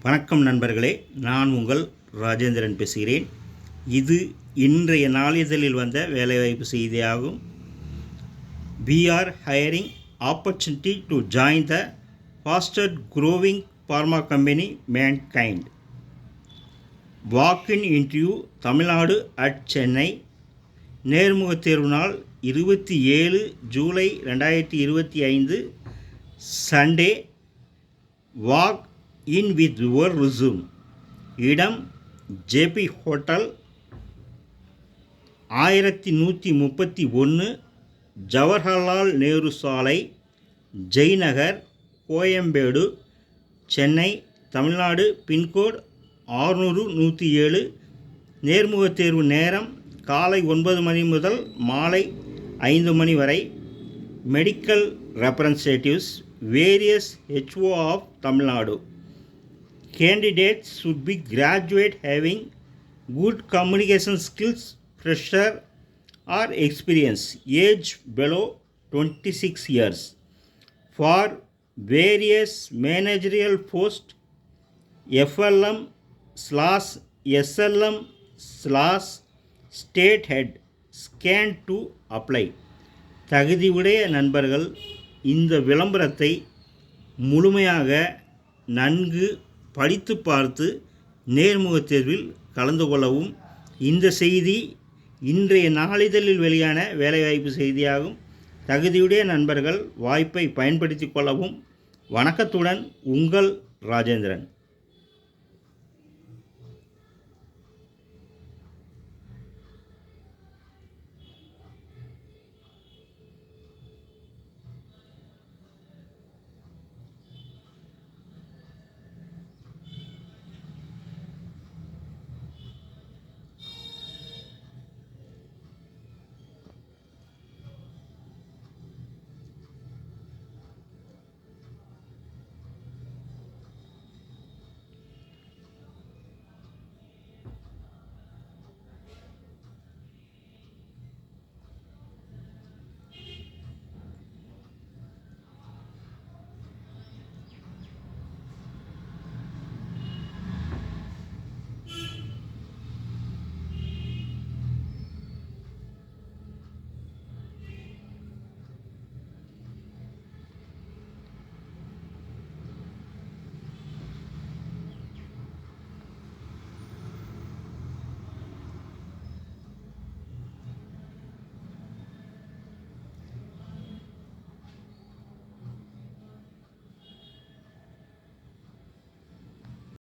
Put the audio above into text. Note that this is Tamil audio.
வணக்கம் நண்பர்களே, நான் உங்கள் ராஜேந்திரன் பேசுகிறேன். இது இன்றைய நாளிதழில் வந்த வேலைவாய்ப்பு செய்தியாகும். We are hiring opportunity to join the fastest growing pharma company Mankind. Walk-in interview Tamil Nadu at Chennai. நேர்முகத் தேர்வு நாள் 27 July 2025 Sunday. Walk in with your resume. இடம் ஜேபி ஹோட்டல், 1131 ஜவஹர்லால் நேரு சாலை, ஜெய்நகர், கோயம்பேடு, சென்னை, தமிழ்நாடு. பின்கோடு 600107. நேர்முகத் தேர்வு நேரம் காலை 9 மணி முதல் மாலை 5 மணி வரை. Medical representatives, various HO of Tamil Nadu. Candidates should be graduate having good communication skills, fresher or experience, age below 26 years. For various managerial posts, FLM/SLM/state head, scan to apply. தகுதியுடைய நண்பர்கள் இந்த விளம்பரத்தை முழுமையாக நன்கு படித்து பார்த்து நேர்முகத் தேர்வில் கலந்து கொள்ளவும். இந்த செய்தி இன்றைய நாளிதழில் வெளியான வேலைவாய்ப்பு செய்தியாகும். தகுதியுடைய நண்பர்கள் வாய்ப்பை பயன்படுத்தி கொள்ளவும். வணக்கத்துடன் உங்கள் ராஜேந்திரன்.